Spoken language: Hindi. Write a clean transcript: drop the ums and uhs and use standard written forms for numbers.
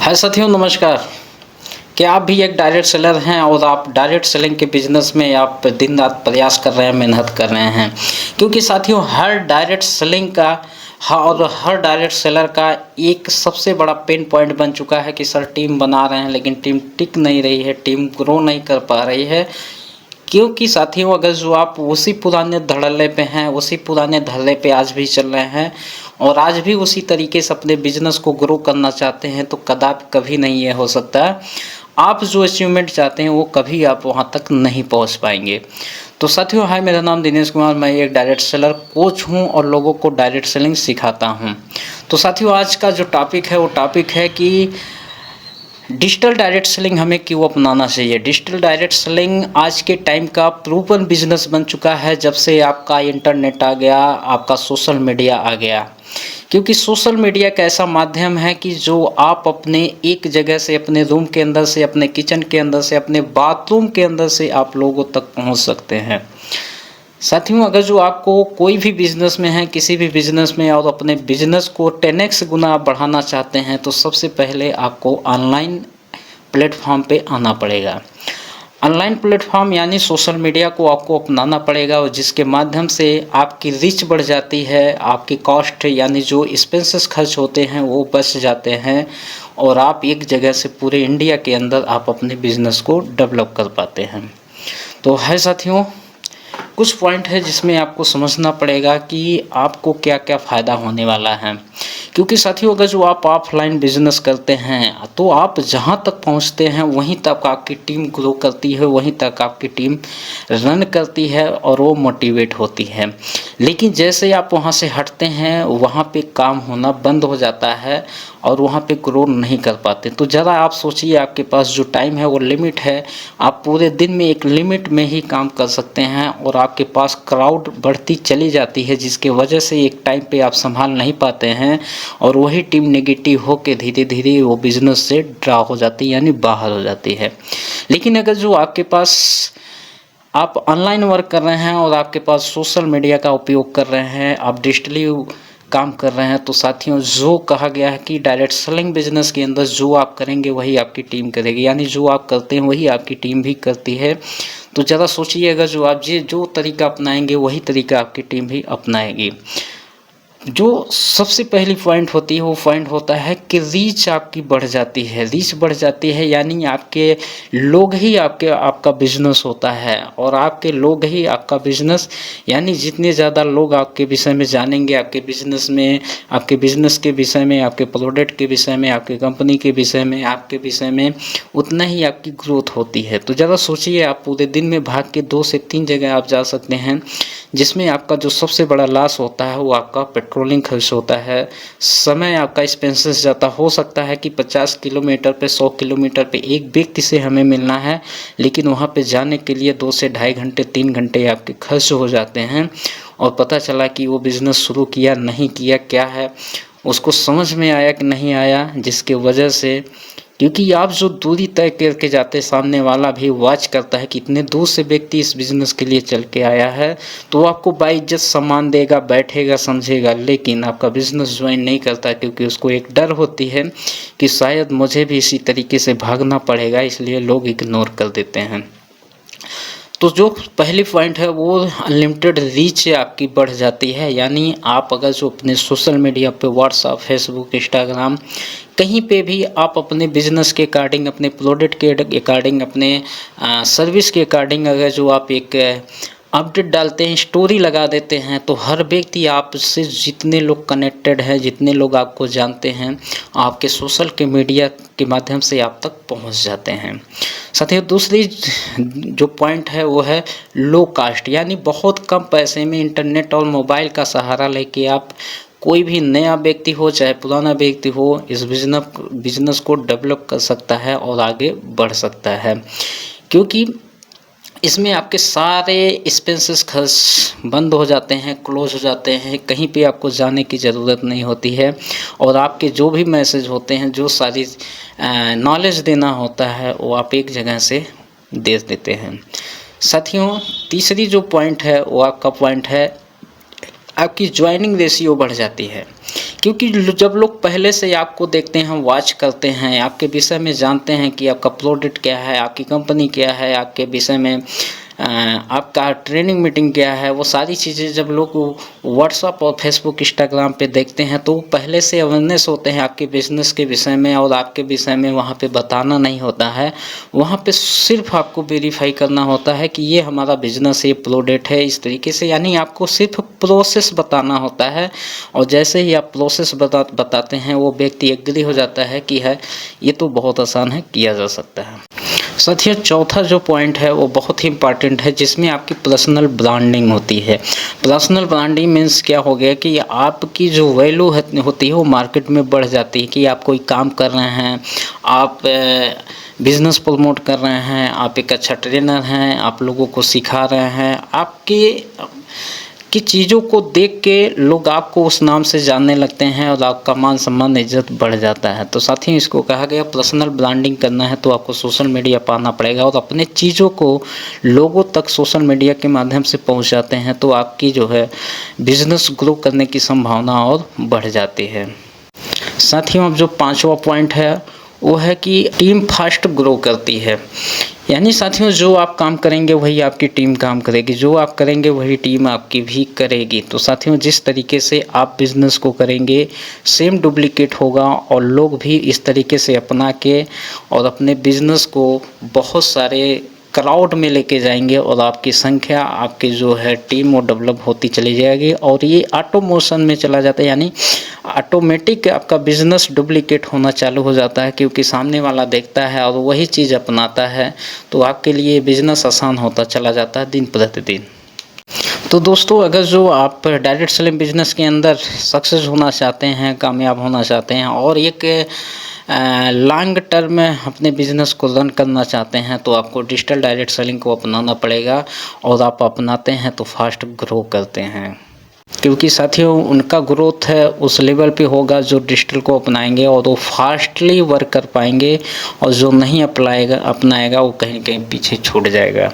हाय साथियों, नमस्कार। क्या आप भी एक डायरेक्ट सेलर हैं और आप डायरेक्ट सेलिंग के बिज़नेस में आप दिन रात प्रयास कर रहे हैं, मेहनत कर रहे हैं? क्योंकि साथियों हर डायरेक्ट सेलिंग का और हर डायरेक्ट सेलर का एक सबसे बड़ा पेन पॉइंट बन चुका है कि सर टीम बना रहे हैं लेकिन टीम टिक नहीं रही है, टीम ग्रो नहीं कर पा रही है। क्योंकि साथियों अगर जो आप उसी पुराने धड़ल्ले पे हैं, उसी पुराने धल्ले पे आज भी चल रहे हैं और आज भी उसी तरीके से अपने बिजनेस को ग्रो करना चाहते हैं तो कदापि कभी नहीं ये हो सकता है। आप जो अचीवमेंट चाहते हैं वो कभी आप वहाँ तक नहीं पहुँच पाएंगे। तो साथियों हाय, मेरा नाम दिनेश कुमार, मैं एक डायरेक्ट सेलर कोच हूँ और लोगों को डायरेक्ट सेलिंग सिखाता हूँ। तो साथियों आज का जो टॉपिक है वो टॉपिक है कि डिजिटल डायरेक्ट सेलिंग हमें क्यों अपनाना चाहिए। डिजिटल डायरेक्ट सेलिंग आज के टाइम का प्रूवन बिजनेस बन चुका है जब से आपका इंटरनेट आ गया, आपका सोशल मीडिया आ गया। क्योंकि सोशल मीडिया एक ऐसा माध्यम है कि जो आप अपने एक जगह से, अपने रूम के अंदर से, अपने किचन के अंदर से, अपने बाथरूम के अंदर से आप लोगों तक पहुंच सकते हैं। साथियों अगर जो आपको कोई भी बिजनेस में है, किसी भी बिजनेस में, और अपने बिजनेस को 10x गुना आप बढ़ाना चाहते हैं तो सबसे पहले आपको ऑनलाइन प्लेटफॉर्म पे आना पड़ेगा। ऑनलाइन प्लेटफॉर्म यानी सोशल मीडिया को आपको अपनाना पड़ेगा और जिसके माध्यम से आपकी रीच बढ़ जाती है, आपकी कॉस्ट यानी जो एक्सपेंसेस खर्च होते हैं वो बच जाते हैं और आप एक जगह से पूरे इंडिया के अंदर आप अपने बिजनेस को डेवलप कर पाते हैं। तो है साथियों कुछ पॉइंट है जिसमें आपको समझना पड़ेगा कि आपको क्या क्या फ़ायदा होने वाला है। क्योंकि साथियों अगर जो आप ऑफलाइन बिजनेस करते हैं तो आप जहां तक पहुंचते हैं वहीं तक आपकी टीम ग्रो करती है, वहीं तक आपकी टीम रन करती है और वो मोटिवेट होती है। लेकिन जैसे आप वहां से हटते हैं वहां पे काम होना बंद हो जाता है और वहाँ पे ग्रो नहीं कर पाते। तो ज़रा आप सोचिए, आपके पास जो टाइम है वो लिमिट है, आप पूरे दिन में एक लिमिट में ही काम कर सकते हैं और आपके पास क्राउड बढ़ती चली जाती है जिसके वजह से एक टाइम पे आप संभाल नहीं पाते हैं और वही टीम नेगेटिव होकर धीरे धीरे वो बिजनेस से ड्रा हो जाती है यानी बाहर हो जाती है। लेकिन अगर जो आपके पास आप ऑनलाइन वर्क कर रहे हैं और आपके पास सोशल मीडिया का उपयोग कर रहे हैं, आप डिजिटली काम कर रहे हैं, तो साथियों जो कहा गया है कि डायरेक्ट सेलिंग बिजनेस के अंदर जो आप करेंगे वही आपकी टीम करेगी, यानी जो आप करते हैं वही आपकी टीम भी करती है। तो ज़रा सोचिएगा, जो आप जो तरीका अपनाएंगे वही तरीका आपकी टीम भी अपनाएगी। जो सबसे पहली पॉइंट होती है वो पॉइंट होता है कि रीच आपकी बढ़ जाती है। रीच बढ़ जाती है यानी आपके लोग ही आपका बिजनेस होता है और आपके लोग ही आपका बिजनेस, यानी जितने ज़्यादा लोग आपके विषय में जानेंगे, आपके बिजनेस में, आपके बिजनेस के विषय में, आपके प्रोडक्ट के विषय में, आपके कंपनी के विषय में, आपके विषय में, उतना ही आपकी ग्रोथ होती है। तो ज़रा सोचिए, आप पूरे दिन में भाग के 2 से 3 जगह आप जा सकते हैं जिसमें आपका जो सबसे बड़ा लॉस होता है वो आपका पेट्रोलिंग खर्च होता है, समय आपका एक्सपेंसेस जाता। हो सकता है कि 50 किलोमीटर पे, 100 किलोमीटर पे एक व्यक्ति से हमें मिलना है, लेकिन वहाँ पे जाने के लिए 2 से ढाई घंटे, 3 घंटे आपके खर्च हो जाते हैं और पता चला कि वो बिज़नेस शुरू किया नहीं किया, क्या है उसको समझ में आया कि नहीं आया, जिसके वजह से, क्योंकि आप जो दूरी तय करके जाते, सामने वाला भी वॉच करता है कि इतने दूर से व्यक्ति इस बिज़नेस के लिए चल के आया है, तो वो आपको बाइज्जत सम्मान देगा, बैठेगा, समझेगा। लेकिन आपका बिज़नेस ज्वाइन नहीं करता क्योंकि उसको एक डर होती है कि शायद मुझे भी इसी तरीके से भागना पड़ेगा, इसलिए लोग इग्नोर कर देते हैं। तो जो पहली पॉइंट है वो अनलिमिटेड रीच आपकी बढ़ जाती है, यानी आप अगर जो अपने सोशल मीडिया पे, व्हाट्सएप, फेसबुक, इंस्टाग्राम, कहीं पे भी आप अपने बिजनेस के अकॉर्डिंग, अपने प्रोडक्ट के अकॉर्डिंग, अपने सर्विस के अकॉर्डिंग अगर जो आप एक अपडेट डालते हैं, स्टोरी लगा देते हैं, तो हर व्यक्ति आपसे, जितने लोग कनेक्टेड हैं, जितने लोग आपको जानते हैं, आपके सोशल के मीडिया के माध्यम से आप तक पहुंच जाते हैं। साथियों दूसरी जो पॉइंट है वो है लो कास्ट, यानी बहुत कम पैसे में इंटरनेट और मोबाइल का सहारा लेके आप, कोई भी नया व्यक्ति हो चाहे पुराना व्यक्ति हो, इस बिजनेस को डेवलप कर सकता है और आगे बढ़ सकता है। क्योंकि इसमें आपके सारे एक्सपेंसेस खर्च बंद हो जाते हैं, क्लोज हो जाते हैं, कहीं पे आपको जाने की ज़रूरत नहीं होती है और आपके जो भी मैसेज होते हैं, जो सारी नॉलेज देना होता है वो आप एक जगह से दे देते हैं। साथियों तीसरी जो पॉइंट है वो आपका पॉइंट है, आपकी ज्वाइनिंग रेशियो बढ़ जाती है। क्योंकि जब लोग पहले से आपको देखते हैं, वॉच करते हैं, आपके विषय में जानते हैं कि आपका प्रोडक्ट क्या है, आपकी कंपनी क्या है, आपके विषय में आपका ट्रेनिंग मीटिंग क्या है, वो सारी चीज़ें जब लोग व्हाट्सएप और फेसबुक इंस्टाग्राम पे देखते हैं तो पहले से अवेयरनेस होते हैं आपके बिजनेस के विषय में और आपके विषय में। वहाँ पे बताना नहीं होता है, वहाँ पे सिर्फ आपको वेरीफाई करना होता है कि ये हमारा बिजनेस, ये प्रोडक्ट है, इस तरीके से। यानी आपको सिर्फ प्रोसेस बताना होता है और जैसे ही आप प्रोसेस बताते हैं वो व्यक्ति एग्री हो जाता है कि है ये तो बहुत आसान है, किया जा सकता है। साथियों, चौथा जो पॉइंट है वो बहुत ही इम्पॉर्टेंट है, जिसमें आपकी पर्सनल ब्रांडिंग होती है। पर्सनल ब्रांडिंग मीन्स क्या हो गया कि आपकी जो वैल्यू होती है वो मार्केट में बढ़ जाती है कि आप कोई काम कर रहे हैं, आप बिजनेस प्रमोट कर रहे हैं, आप एक अच्छा ट्रेनर हैं, आप लोगों को सिखा रहे हैं। आपकी चीज़ों को देख के लोग आपको उस नाम से जानने लगते हैं और आपका मान सम्मान इज्जत बढ़ जाता है। तो साथियों, इसको कहा गया पर्सनल ब्रांडिंग करना है तो आपको सोशल मीडिया पाना पड़ेगा और अपने चीज़ों को लोगों तक सोशल मीडिया के माध्यम से पहुंचाते हैं तो आपकी जो है बिजनेस ग्रो करने की संभावना और बढ़ जाती है। साथियों, अब जो पांचवा पॉइंट है वो है कि टीम फास्ट ग्रो करती है। यानी साथियों, जो आप काम करेंगे वही आपकी टीम काम करेगी, जो आप करेंगे वही टीम आपकी भी करेगी। तो साथियों, जिस तरीके से आप बिज़नेस को करेंगे सेम डुप्लीकेट होगा और लोग भी इस तरीके से अपना के और अपने बिज़नेस को बहुत सारे क्राउड में लेके जाएंगे और आपकी संख्या, आपकी जो है टीम वो डेवलप होती चली जाएगी और ये ऑटोमेशन में चला जाता है। यानी ऑटोमेटिक आपका बिजनेस डुप्लीकेट होना चालू हो जाता है क्योंकि सामने वाला देखता है और वही चीज़ अपनाता है। तो आपके लिए बिजनेस आसान होता चला जाता है दिन प्रतिदिन। तो दोस्तों, अगर जो आप डायरेक्ट सेलिंग बिजनेस के अंदर सक्सेस होना चाहते हैं, कामयाब होना चाहते हैं और एक लॉन्ग टर्म में अपने बिजनेस को रन करना चाहते हैं तो आपको डिजिटल डायरेक्ट सेलिंग को अपनाना पड़ेगा और आप अपनाते हैं तो फास्ट ग्रो करते हैं। क्योंकि साथियों, उनका ग्रोथ है उस लेवल पे होगा जो डिजिटल को अपनाएंगे और वो फास्टली वर्क कर पाएंगे और जो नहीं अपनाएगा वो कहीं न कहीं पीछे छूट जाएगा।